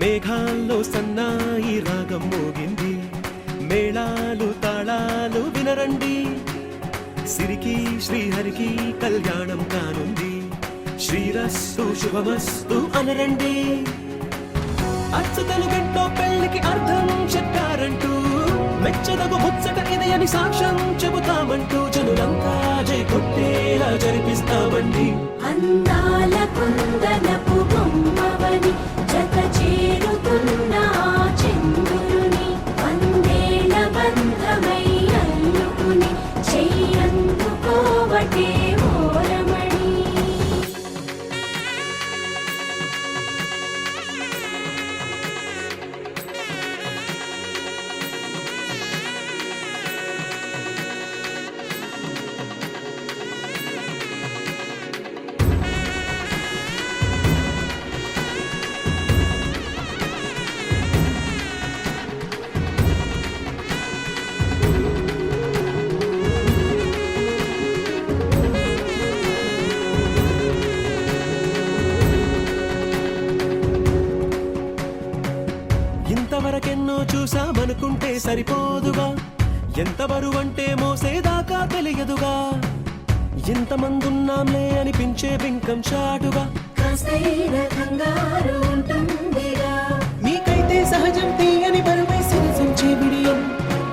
మేఘాల్లో సన్నాయి రాగం మోగింది, మేళాలు తాళాలు వినరండి, సిరికి శ్రీహరికి కళ్యాణం కానుంది, శ్రీరస్తు శుభమస్తు అనరండి. అచ్చు తెలుగింటో పెళ్లికి అర్థం చెప్పారంటూ, మెచ్చదగు ముచ్చట ఇది అని సాక్ష్యం చెబుతామంటూ, జనులంతా జై కొట్టేలా జరిపిస్తామండి. అందాల కుందనపు బొమ్మవని జత చేరుతున్న చంద్రుని, వందేల బంధమై అల్లుకుని చెయ్యందుకోవటే ఓరమణి. ఇంతవరకెన్నో చూసామనుకుంటే సరిపోదుగా, ఎంత బరువంటే మోసేదాకా తెలియదుగా, ఇంతమందున్నాంలే అనిపించే బింకం చాటుగా, కాస్తైన కంగారు ఉంటుందిగా. మీకైతే సహజం తీయని బరువై సిరిసించే బిడియం,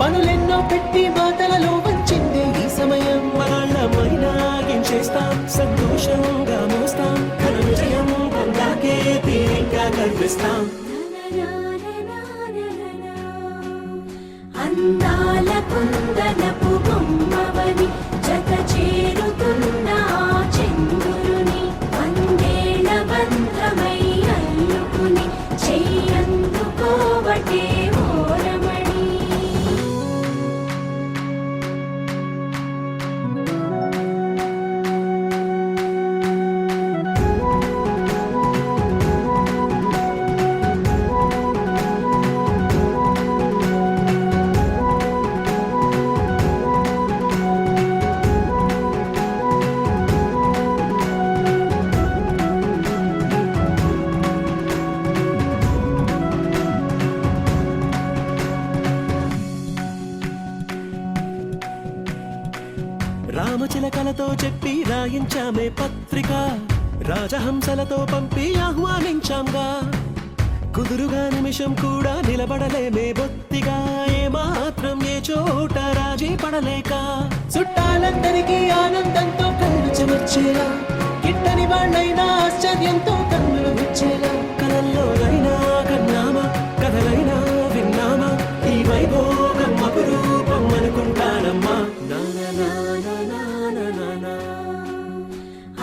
పనులెన్నో పెట్టి మాటలలో వంచిందే ఈ సమయం. మనాళ్ళమైనా గించేస్తాం, సంతోషంగా మోస్తాం, ఘన విజయం పొందాకే తీరిగ్గా కనిపిస్తాం. అందాల కుందనపు బొమ్మవని జత చేరుతున్న చంద్రుని, వందేల బంధమై అల్లుకుని చెయ్యందుకోవటే ఓరమణి. రామచిలకలతో చెప్పి రాయించామే పత్రిక, రాజహంసలతో పంపి ఆహ్వానించాంగా, కుదురుగా నిమిషం కూడా నిలబడలేమే బొత్తిగా, ఏ మాత్రం ఏ చోట రాజీ పడలేక, చుట్టాలందరికీ ఆనందంతో కళ్ళు చెమర్చేలా, గిట్టని వాళ్ళైనా ఆశ్చర్యంతో కన్నులు విచ్చేలా, కలల్లోనైనా కన్నామా, కథలైనా విన్నామా, ఈ వైభోగం అపురూపం అనుకుంటానమ్మా.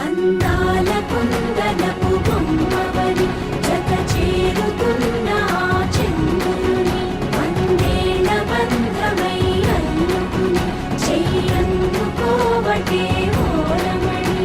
అందాల కుందనపు బొమ్మవని జత చేరుతున్న చంద్రుని, వందేల బంధమై అల్లుకుని చెయ్యందుకోవటే ఓరమణి.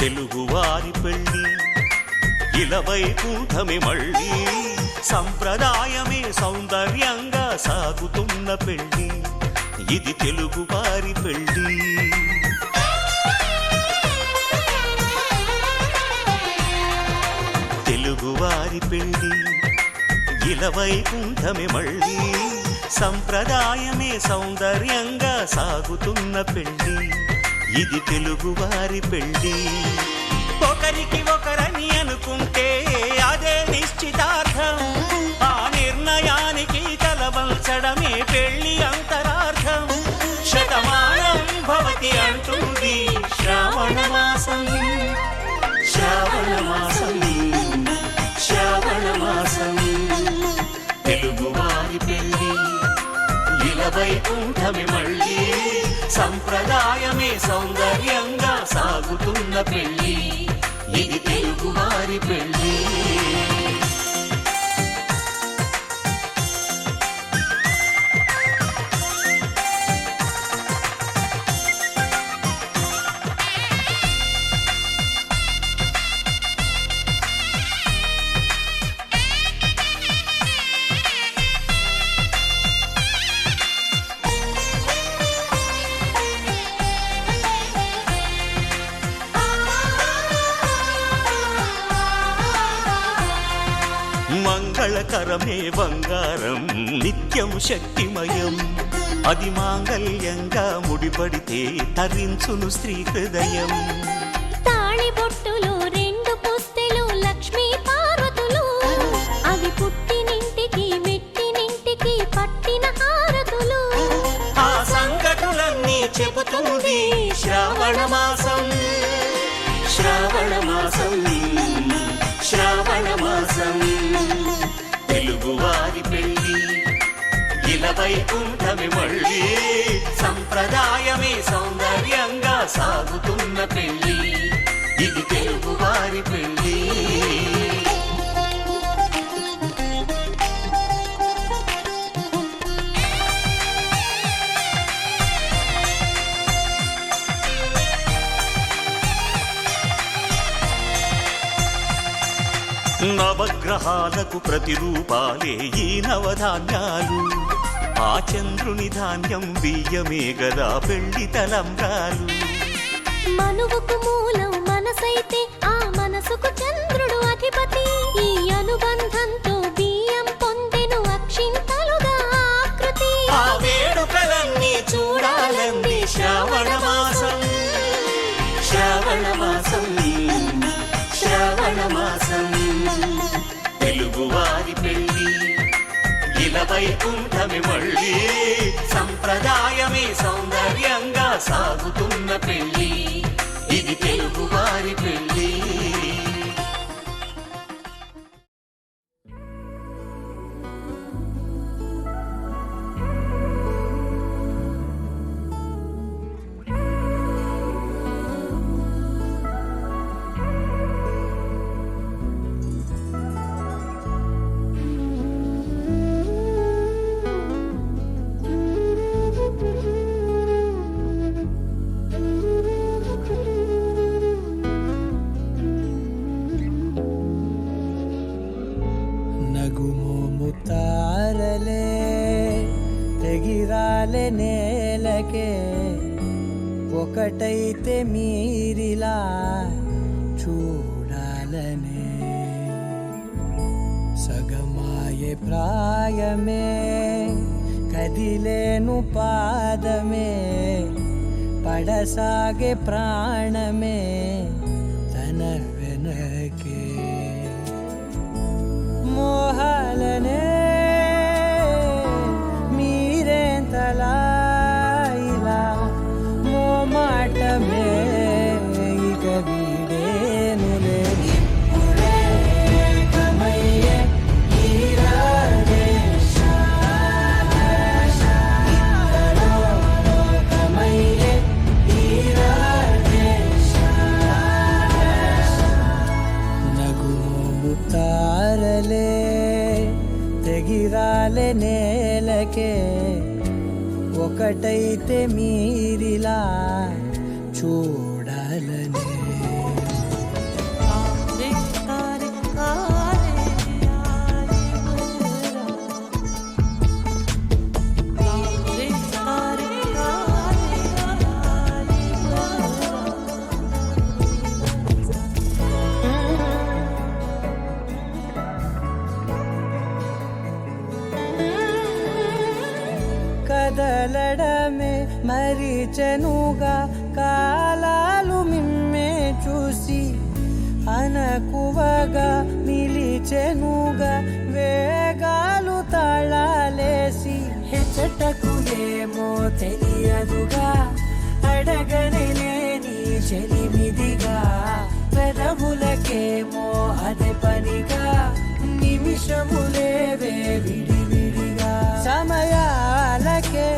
తెలుగువారి పెళ్ళి ఇలవై కూటమి మళ్ళీ, సంప్రదాయమే సౌందర్యంగా సాగుతున్న పెళ్ళి, ఇది తెలుగువారి పెళ్ళి. తెలుగువారి పెళ్ళి ఇలవై కూటమి మళ్ళీ, సంప్రదాయమే సౌందర్యంగా సాగుతున్న పెళ్ళి, ఇది తెలుగువారి పెళ్ళి. ఒకరికి ఒకరని అనుకుంటే అదే నిశ్చితార్థం, ఆ నిర్ణయానికి తలవంచడమే పెళ్లి అంతరార్థం. శతమానం భవతి అంటుంది శ్రావణ మాసం, శ్రావణ మాసం, శ్రావణ వైకుంఠమే మళ్ళీ సంప్రదాయమే సౌందర్యంగా సాగుతున్న పెళ్ళి ఇది తెలుగువారి పెళ్ళి మంగళకరమే బంగారం నిత్యం శక్తిమయం అది మాంగళ్యంగా ముడిపడితే తరించును స్త్రీ హృదయం తాళిబొట్టులు రెండు పుస్తెలు లక్ష్మీ పార్వతులు అవి పుట్టినింటికి మెట్టినింటికి పట్టిన హారతులు ఆ సంఘటనలన్నీ చెబుతుంది శ్రావణ మాసం శ్రావణ మాసం శ్రావణ మాసం తెలుగువారి పెళ్ళి ఇలా వైకుంఠమే మళ్ళీ సంప్రదాయమే సౌందర్యంగా సాగుతున్న పెళ్ళి ఇది తెలుగువారి పెళ్ళి నవగ్రహాలకు ప్రతిరూపాలే ఈ నవధాన్యాలు ఆ చంద్రుని ధాన్యం బియ్యమే గదా పెళ్లి తలంబ్రాలు మనువుకు మూలం మనసైతే ఆ మనసుకు చంద్రుడు అధిపతి ఈ అనుబంధంతో బియ్యం పొందెను అక్షింతలుగా ఆకృతి ఆ వేడుకలన్నీ చూడాలంది శ్రావణ మాసం శ్రావణ మాసం శ్రావణ మాసం తెలుగువారి పెళ్ళి ఇలా వైకుంఠమే మళ్ళీ సంప్రదాయమే సౌందర్యంగా సాగుతున్న పెళ్ళి ఇది తెలుగువారి పెళ్ళి ఎగిరాలే నేలకే ఒకటైతే మీరిలా చూడాలనే సగమాయే ప్రాయమే కదిలేను పాదమే పడసాగే ప్రాణమే తన వెనకే మోహాలనే మీరేంతలా ఇలా మోమాటమే ఇక వీడేనులే ఇప్పుడే కమయ్యే తెగిరాలే నేలకే ఒకటైతే మీరిలా చూడాలనే కదలడమే మరిచెనుగా కాలాలు మిమ్మే చూసి అనకువగా నిలిచెనుగా వేగాలు తాళాలేసి హెచ్చటకు ఏమో తెలియదుగా అడగనే లేని చెలిమిదిగా పెదవులకేమో అదే పనిగా నిమిషములేవే విడివిడిగా సమయాలకే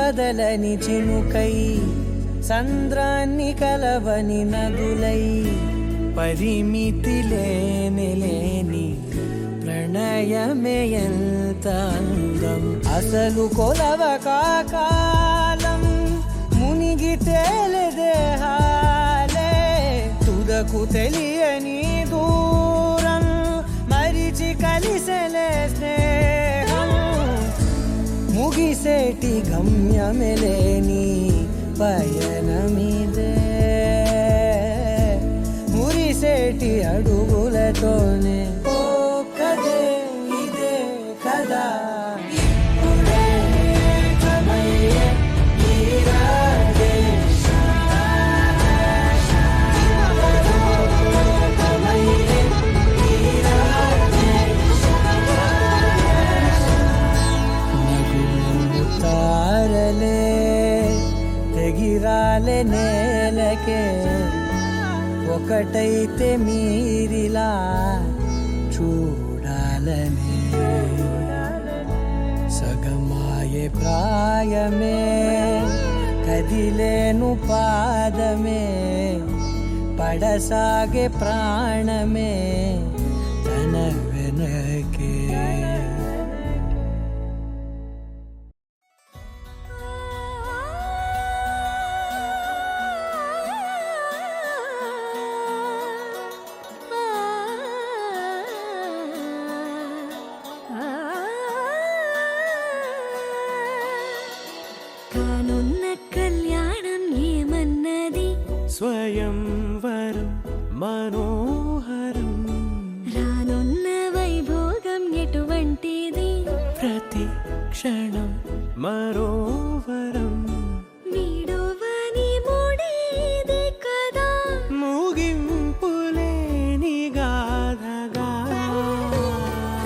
వదలని చినుకై సంద్రాన్ని కలవని నదులై పరిమితి లేని ప్రణయమే ఎంత అందం అసలు కొలవ కాలం మునిగి తేలిదేహాలే తుదకు తెలియని దూరం మరిచి కలిసెలే స్నేహం ముగిసేటి గమ్యమెలేని పయనమిదే మురిసేటి అడుగులతోనే ఓ కదే ఇదే కదా ఇప్పుడే కమయ్యే నీరాగే కమయ్యే నీరాగే నగులు తారలే ఎగిరాలే నేలకే ఒకటైతే మీరిలా చూడాలనే సగమాయే ప్రాయమే కదిలేను పాదమే పడసాగే ప్రాణమే తన వెనకే కానున్న కళ్యాణం ఏమన్నది స్వయంవరం మనోహరం రానున్న వైభోగం ఎటువంటిది ప్రతి క్షణం మరోవరం వీడోవని మూడేది కదా ముగింపులేని గాథగా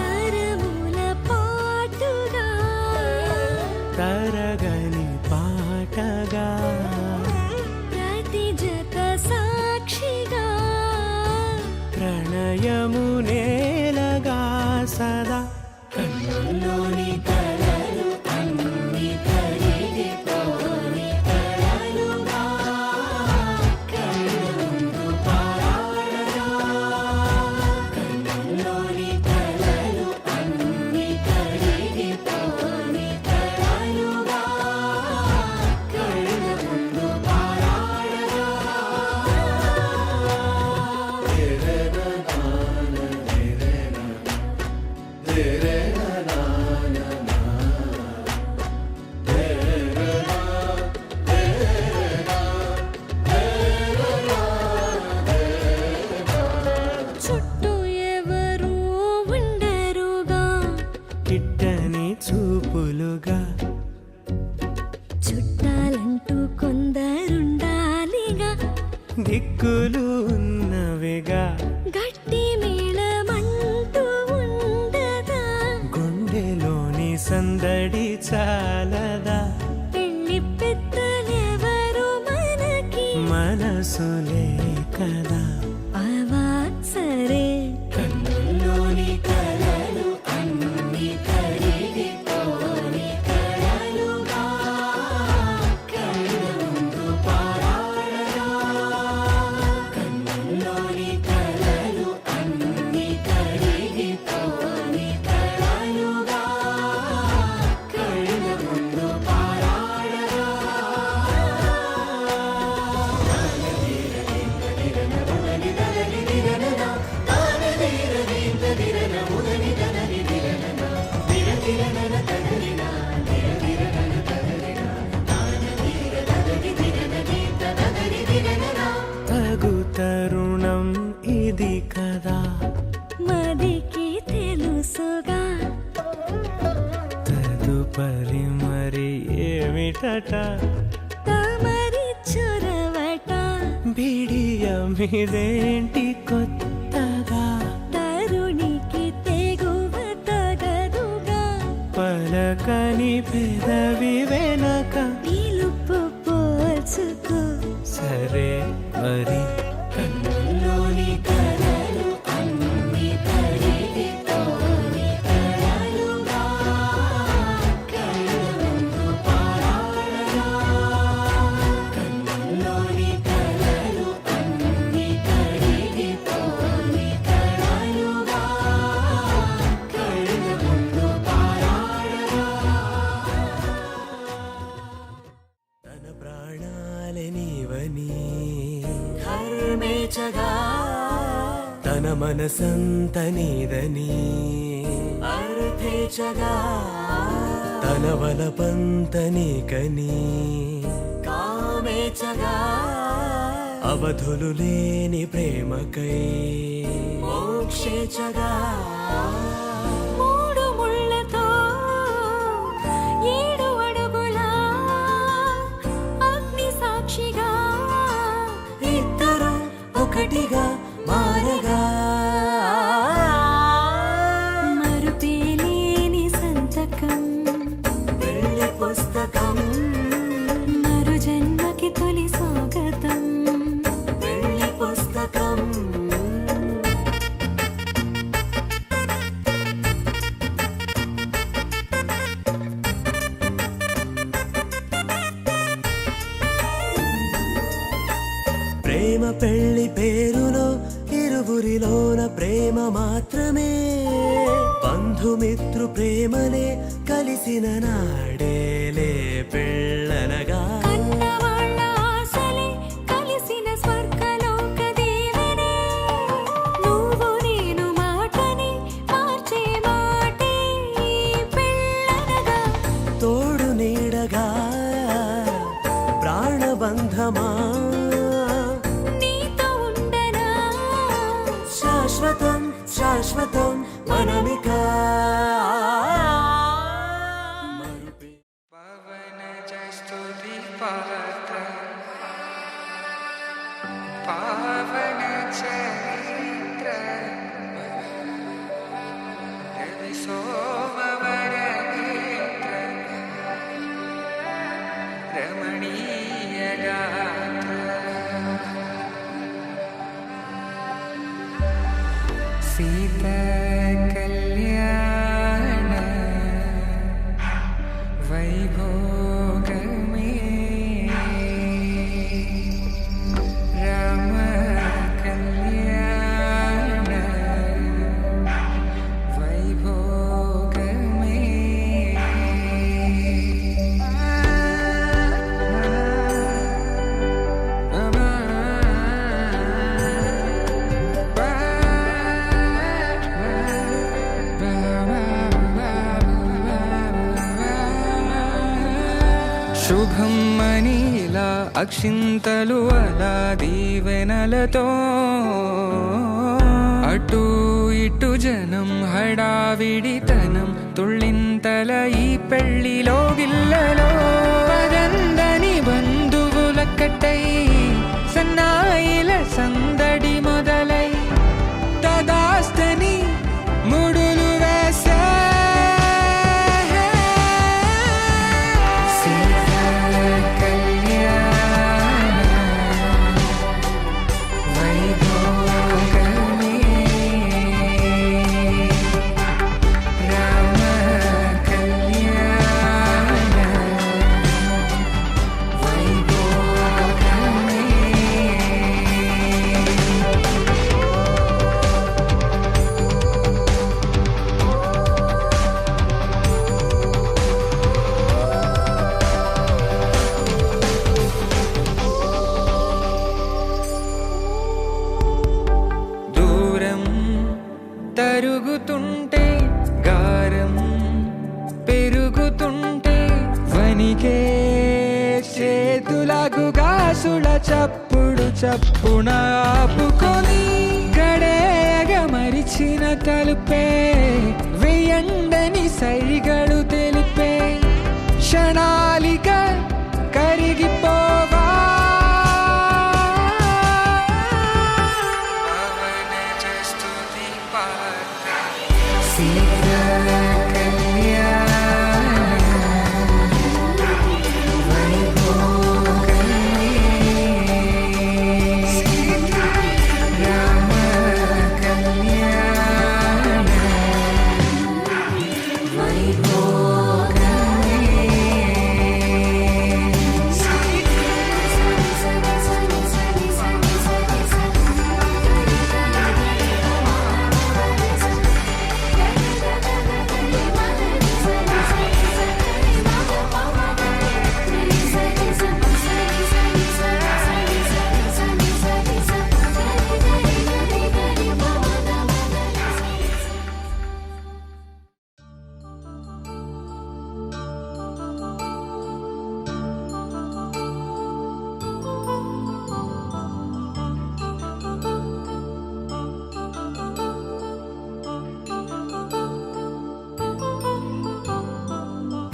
తరముల పాటుగా తరగని పాటగా ప్రతి జత సాక్షిగా ప్రణయము నేలగా సదా కన్నుల్లోని కలలు అన్ని కరిగిపోని కలలుగా కన్నుందు పారాడగా కన్నుల్లోని కలలు అన్ని కరిగిపోని కలలుగా కన్నుందు పారాడగా చుట్టూ ఎవరు ఉండరుగా కిట్టని చూపులుగా చుట్టాలంటూ కొందరుండాలిగా దిక్కులు ఉన్నవిగా గట్టి మేళమంటూ ఉండదా గుండెలోని సందడి చాలదా పెళ్లి పెద్దలెవరు మనకి మనసులే కదా అవా సరే కన్నుల్లోని కలలు అన్ని కరిగిపోని కలలుగా కన్నుందు పారాడగా కన్నుల్లోని కలలు అన్ని కరిగిపోని కలలుగా కన్నుందు పారాడగా తగు తరుణం ఇది కదా మదికి తెలుసుగా తదుపరి మరి ఏమిటట తమరి చొరవట బిడియమిదేంటి కొత్తగా తరుణికి తెగువ తగదుగా పలకని పెదవి వెనక పిలుపు పోల్చుకో సరే మరి కన్నుల్లోని కలలు అన్ని కరిగిపోని కలలుగా కన్నుందు పారాడగా మనసంత నీదని అర్థేచగా తన వలపంత నీకని కామేచగా అవధులు లేని ప్రేమకై మోక్షేచగా మూడు ముళ్ళతో 7 అడుగుల అగ్ని సాక్షిగా ఇద్దరు ఒకటిగా మారగా మరుపేలేని సంతకం పెళ్లి పుస్తకం మరు జన్మకి తొలి స్వాగతం పెళ్లి పుస్తకం ప్రేమ పెళ్లి పేరులో ఇరువురిలోన ప్రేమ మాత్రమే బంధుమిత్రు ప్రేమలే కలిసిన నాడేలే పెళ్ళనగా కన్నవాళ్ళ ఆశలే కలిసిన స్వర్గలోక దీవెనే నువ్వు నేను మాటని మార్చే మాటే పెళ్ళనగా తోడు నీడగా ప్రాణబంధమా నీతో ఉండనా శాశ్వతం శాశ్వతం మనమిక स्तुति पात्र पावन चरित्र रवि सोमवर नेत्र रमणीय गात्र सीता कल्याण वैभोग में राम कल्याण वैभोग శుభం మనీలా అక్షింతలు అలా దీవెనలతో అటు ఇటు జనం హడావిడితనం తుళ్ళింతల ఈ పెళ్లిలో గిల్లలో పదందని బంధువులక్కటై సన్నాయిల సందడి మొదలై తదాస్తని ముడులు వేసే తరుగుతుంటే గారం పెరుగుతుంటే వనికే చేతులకు గాసుల చప్పుడు చప్పున ఆపుకొని గడేగ మరిచిన తలుపే వెయ్యండని సైగడు తెలిపే క్షణాలిక కరిగిపోవా వైభోగమే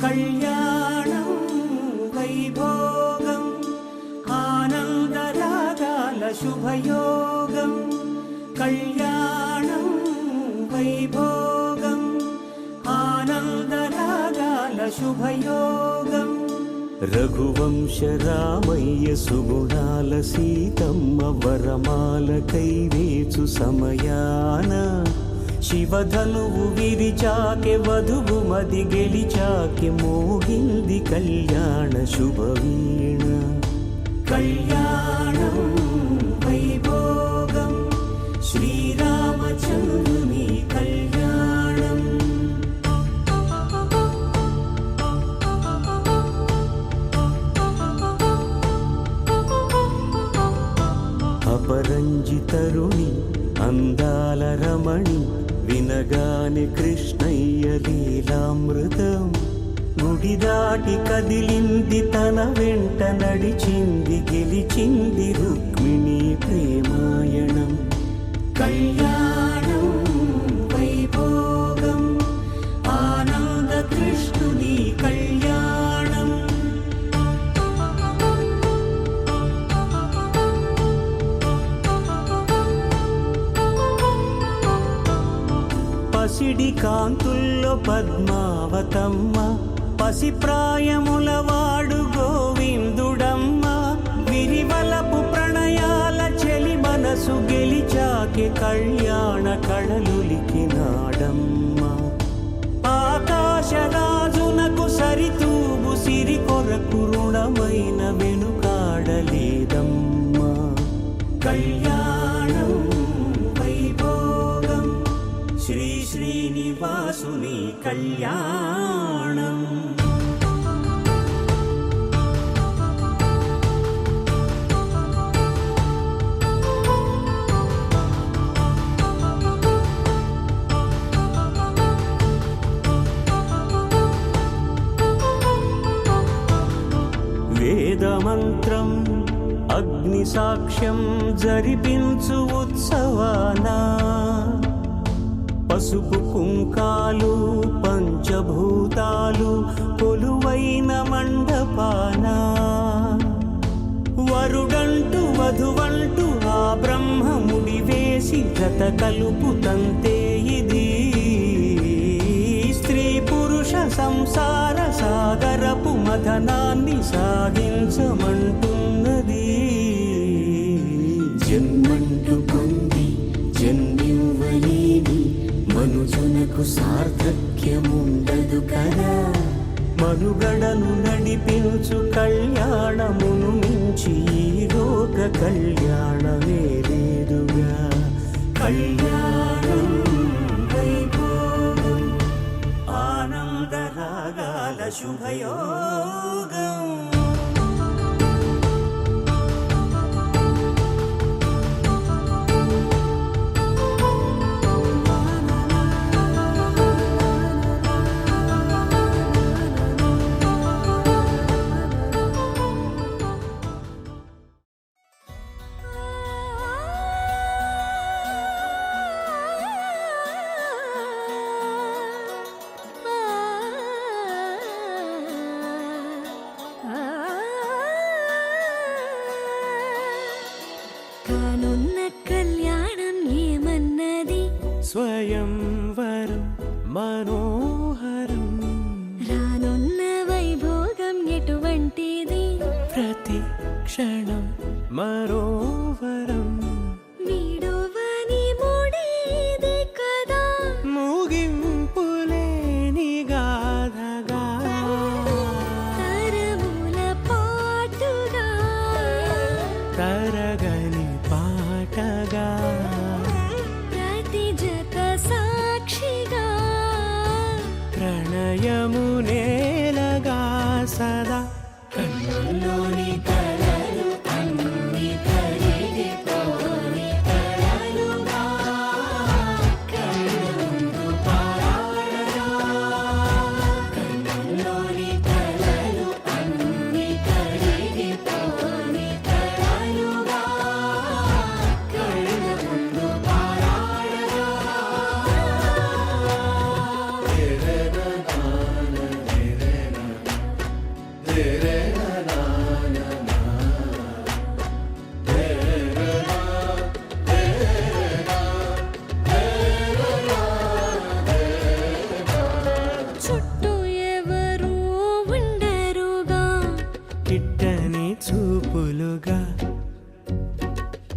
కళ్యాణం వైభోగం ఆనందరాగాల శుభయోగం కళ్యాణం వైభోగం ఆనందరాగాల శుభయోగం రఘువంశ రామయ్య సుగుణాల సీతమ్మ వరమాల కైవేచు సమయాన శివధనువు విరిచాకె వధువు మది గెలిచాకె మోగింది కళ్యాణ శుభవీణ కళ్యాణం వైభోగం శ్రీరామచంద్రుని కళ్యాణం అపరంజి తరుణి అందాల రమణి వినగాని కృష్ణయ్య లీలామృతం గుడి దాటి కదిలింది తన వెంట నడిచింది గెలిచింది రుక్మిణి ప్రేమాయణం కళ్యాణం వైభోగం ఆనంద కృష్ణుని కళ్యాణం పసిడి కాంతుల్లో పద్మావతమ్మ పసిప్రాయముల వాడు గోవిందుడమ్మ విరివలపు ప్రణయాల చెలి మనసు గెలిచాకె కళ్యాణ కళలులికినాడమ్మ ఆకాశరాజునకు సరితూగు సిరి కొరకు రుణమైన వెనుకాడలేదమ్మ కళ్యాణం వైభోగం శ్రీ శ్రీనివాసుని కళ్యాణం వేదమంత్రం అగ్ని సాక్ష్యం జరిపించు ఉత్సవానా పసుపు కుంకాలు పంచభూతాలు కొలువైన మండపాన వరుడంటూ వధువంటూ ఆ బ్రహ్మముడి వేసి జత కలుపు తంతే ఇది స్త్రీ పురుష సంసార సాగరపు మథనాన్ని సాగించమంటున్నది జన్మంటూ పొంది జన్మివ్వలేని మనుజునకు సార్థక్యముండదు కదా మనుగడను నడిపించు కళ్యాణమును మించి ఈ లోక కళ్యాణమే లేదుగా కళ్యాణం వైభోగం ఆనందరాగాల శుభయోగం కానున్న కళ్యాణం ఏమన్నది స్వయంవరం మనోహరం రానున్న వైభోగం ఎటువంటిది ప్రతి క్షణం మరోవరం వీడోవని మూడేది కదా ముగింపులేని గాథగా తరముల పాటుగా తరగని పాటగా ప్రతి జత సాక్షిగా ప్రణయము నేలగా సదా కన్నుల్లోని కలలు అన్ని కరిగిపోని కలలుగా కన్నుందు పారాడగా కన్నుల్లోని కలలు అన్ని కరిగిపోని కలలుగా కన్నుందు పారాడగా చుట్టూ ఎవరు ఉండరుగా, కిట్టని చూపులుగా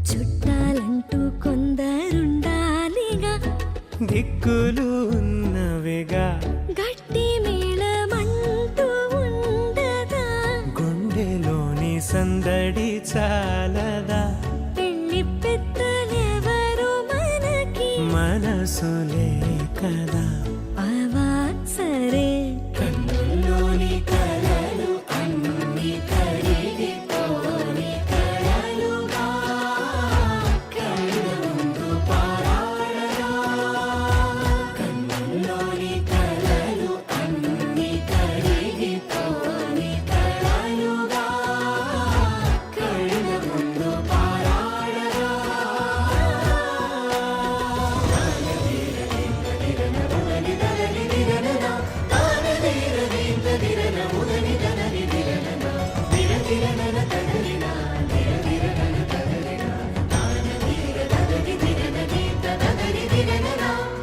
చుట్టాలంటూ కొందరుండాలిగా, దిక్కులు ఉన్నవిగా గట్టి మేళమంటూ ఉండదా, గుండెలోని సందడి చాలదా, పెళ్లి పెద్దలెవరు మనకి మనసులే కదా. అవా సరే కన్నుల్లోని కలలు అన్ని కరిగిపోని కలలుగా కళ్ళ ముందు పారాడగా. కన్నుల్లోని కలలు అన్ని కరిగిపోని కలలుగా కళ్ళ ముందు పారాడగా.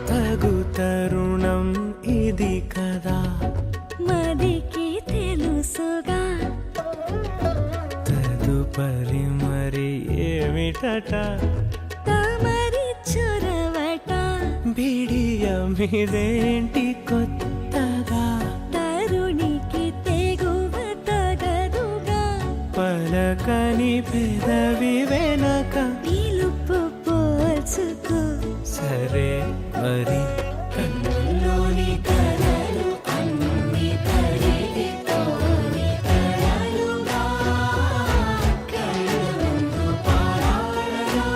తగు తరుణం ఇది కదా, మదికి తెలుసుగా, తదుపరి మరి ఏమిటట, తమరి చొరవట, బిడియమిదేంటి కొత్తగా, తరుణికి తెగువ తగదుగా, పలకని పెదవి వెనక పిలుపు పోల్చుకో సరే మరి. కన్నుల్లోని కలలు అన్ని కరిగిపోని కలలుగా కళ్ళ ముందు పారాడగా.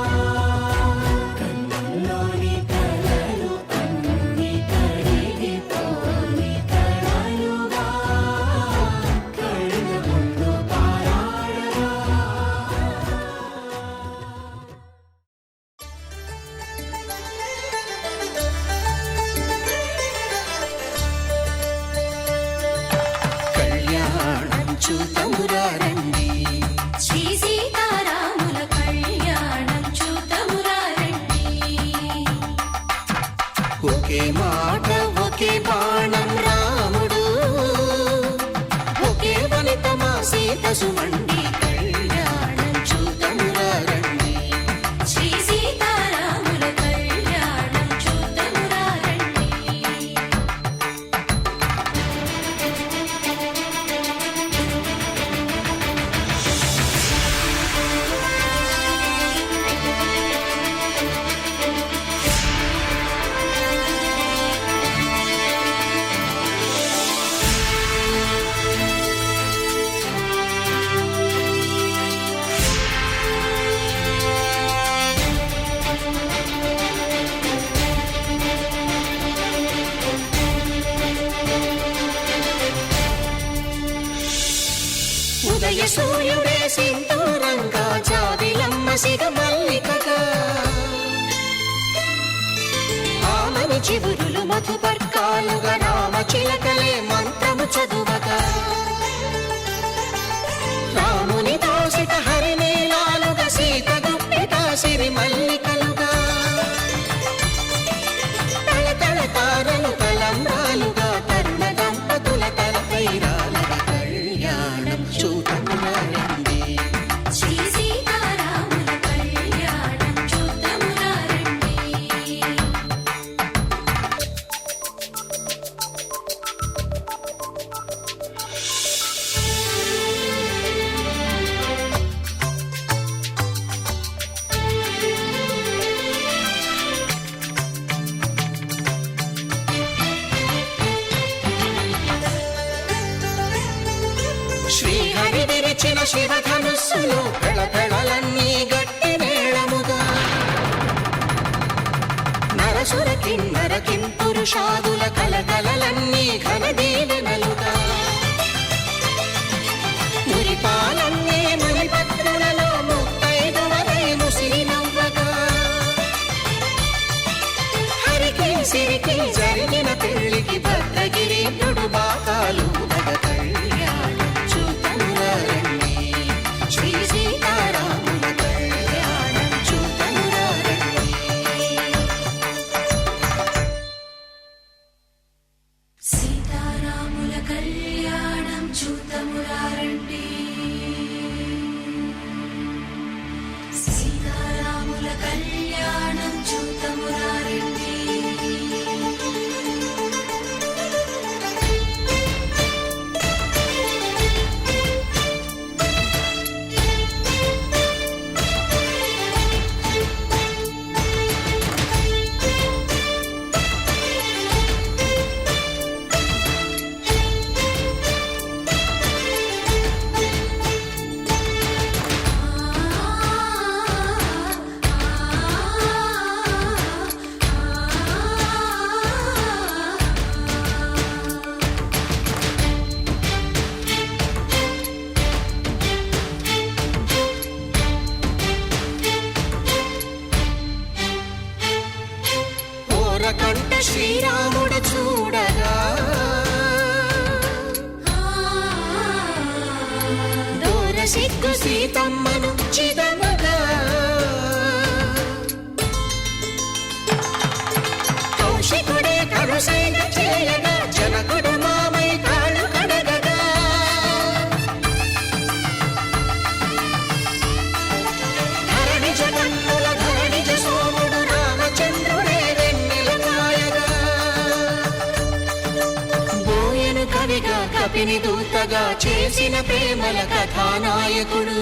కన్నుల్లోని కలలు అన్ని కరిగిపోని కలలుగా కళ్ళ ముందు పారాడగా. కళ్యాణం చూతమురారండి, శ్రీ సీతారాముల కళ్యాణం చూతమురారండి. ఒకే మాట ఒకే బాణం రాముడు, ఒకే వనిత మా సీత సుమండి. కళ్యాణం చూతమురారండి, శ్రీ సీతారాముల కళ్యాణం చూతమురారండి. ఉదయ సూర్యుడే సింధూరంగా, జాబిలమ్మ సిగ మల్లికగా, ఆమని చివురులు మధుపర్కాలుగా, రామ చిలకలే మంత్రము చదువగా, రాముని దోసిట హరినీలాలుగా, సీత గుప్పిట సిరి మల్లికలుగా, తళతళ తారలు తలంబ్రాలుగా, తరుణ దంపతుల తలపైరాలుగా. కళ్యాణం చూతమురారండి, శ్రీ సీతారాముల కళ్యాణం చూతమురారండి. శ్రీహరి విరిచిన శివధనుస్సులు పెళపెళలన్నీ గట్టి మేళముగా, నరసుర కిన్నర కింపురుషాదుల కలకలలన్నీ ఘన దీవెనలుగా, మురిపాలన్నీ మునిపత్రులలో ముత్తైదువలై ముసిరి నవ్వగా, హరికి సిరికి జరిగిన పెళ్లికి భద్రగిరి బాకాలు మగ. కళ్యాణం చూతమురారండి, శ్రీ సీతారాముల కళ్యాణం చూతమురారండి. సీతా కళ్యాణం చూతమురారండి సీతారాముల కళ్యాణం చూతమురారండి ఓరకంట శ్రీరాముడు చూడగా దూర సిగ్గు సీతమ్మను చిదమగా కౌశికుడే కరుసైన చేయగా జనకుడు మామై కాళ్ళు కడగగా ధరణి జగన్నుల ధరణిజ సోముడు రామచంద్రుడే వెన్నెల కాయగా బోయను కవిగా కపిని దూతగా చేసిన ప్రేమల కథానాయకుడు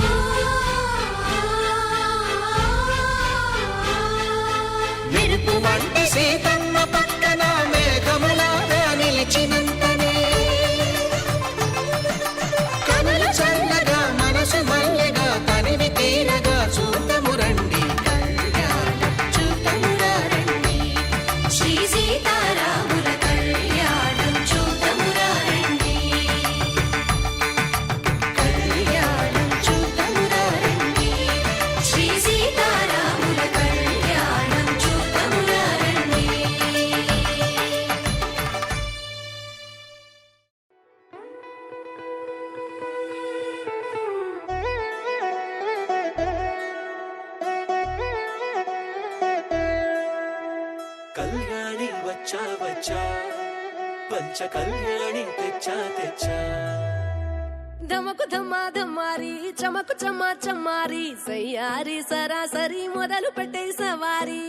మెరుపు వంటి సీతమ్మ పక్కన మేఘములాగా నిలిచినంతనే కనులు చల్లగా మనసు మల్లెగా తనివి తీరగా చూతము రండి కళ్యాణం చూతమురా రండి శ్రీ సీతారాముల కళ్యాణం చూతమురారండి కళ్యాణం చూతమురా రండి శ్రీ సీతారాముల కళ్యాణం చూతమురారండి కళ్యాణి వచ్చా వచ్చా పంచ కళ్యాణి తెచ్చా తెచ్చా ధమకు ధమ్మా ధమ్మారి చమకు చమ్మా చమ్మారి సయ్యారి సరాసరి మొదలు పెట్టే సవారి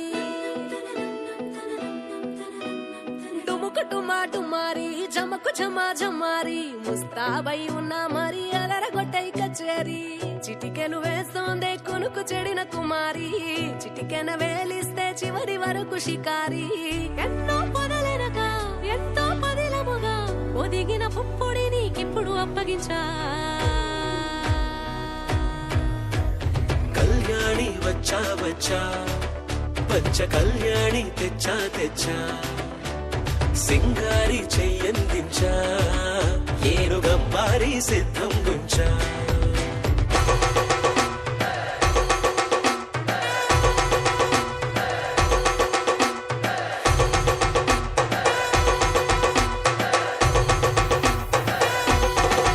డుముకు టుమా టుమారి జమకు ఝమా ఝమ్మారి ముస్తాబై ఉన్నా మరి అలరగొట్టై కచేరి చిటికెలు వేస్తోందే కొనుకు చెడిన కుమారి చిటికెన వేలిస్తే చివరి వరకు షికారి ఎన్నో పొదలెనక ఎంతో పదిలముగా ఒదిగిన పుప్పొడి నీకిప్పుడు అప్పగించా కళ్యాణి వచ్చా వచ్చా పంచ కళ్యాణి తెచ్చా తెచ్చా సింగారి చెయ్యందించా ఏనుగంబారి సిద్ధం గుంచా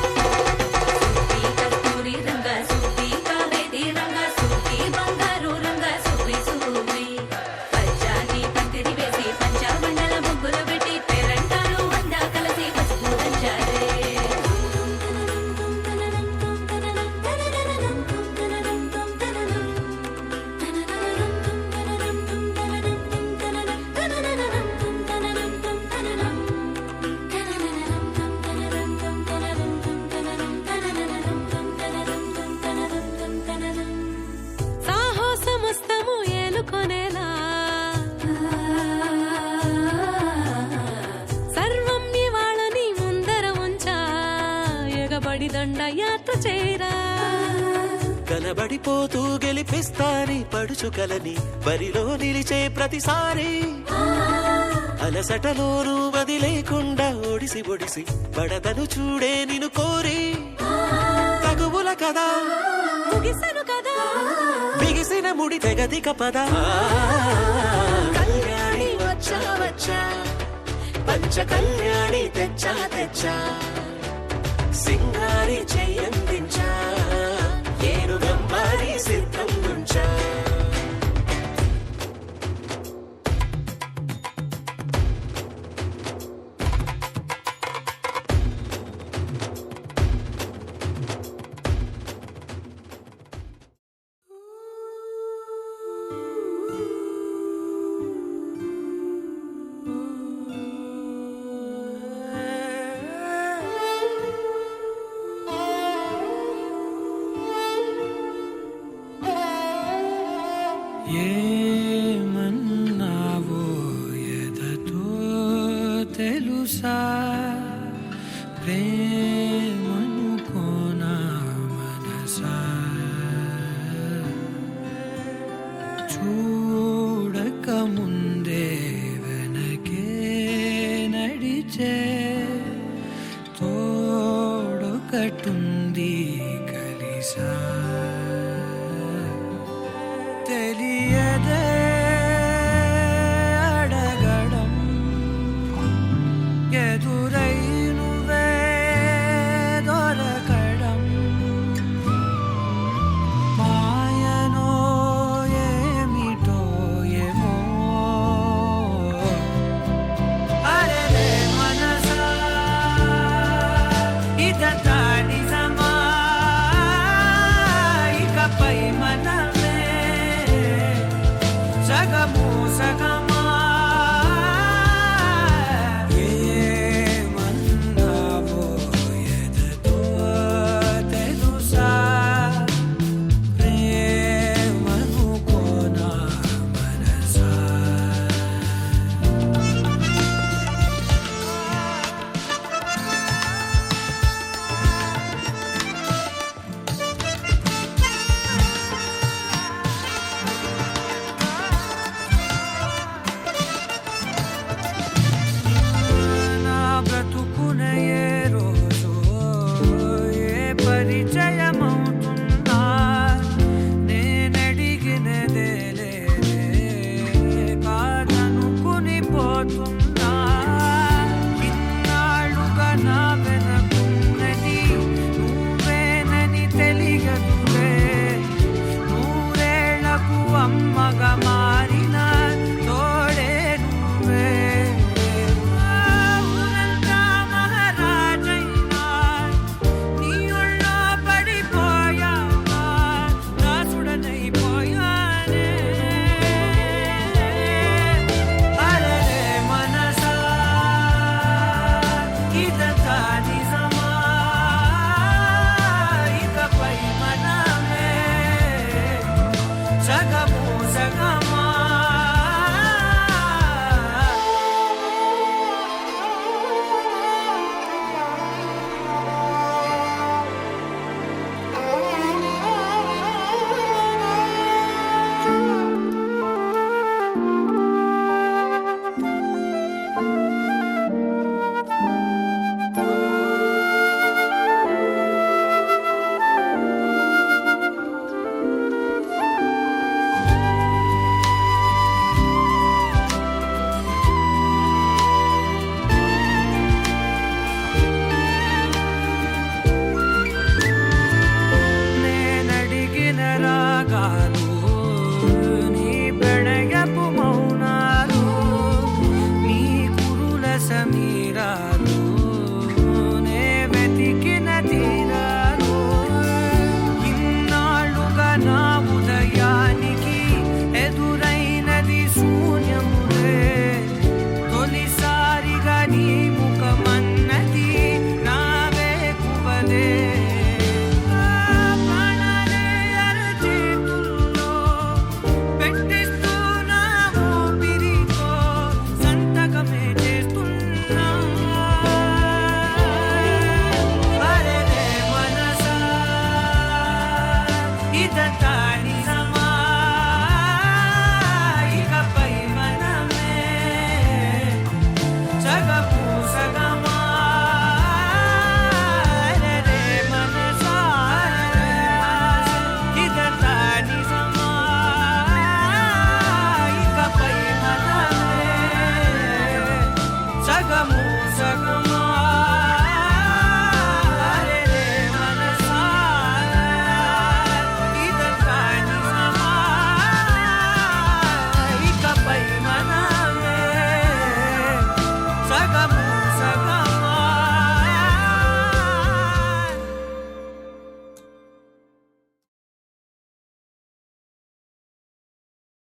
సూటి కస్తూరి రంగ సూటి కావేరి రంగ సూటి బంగారు రంగ సూరి సూరి పచ్చాని పందిరి వేసి పంచామండల ముగ్గులు పెట్టి పేరంటాలు అందా కలిసి పసుపు దంచారే సాహసమస్తము ఏలుకొనేలా సర్వం ఇవాళ నీ ముందర ఉంచా ఎగబడి దండ యాత్ర చేరా కనబడిపోతూ గెలిపిస్తాని పడుచు కలని బరిలో నిలిచే ప్రతిసారి అలసటలోనూ వదిలేకుండా ఒడిసి ఒడిసి పడదను చూడే నిన్ను కోరి తగువుల కదా ముగిసను కదా బిగిసిన ముడి తెగదిక పద కళ్యాణి వచ్చా వచ్చా పంచ కళ్యాణి తెచ్చా తెచ్చా సింగారి చెయ్యందించా ఏనుగంబారి సిద్ధం నుంచా ప్రేమనుకోనా మనసా చూడక ముందే వెనకే నడిచే తోడొకటుంది కలిసా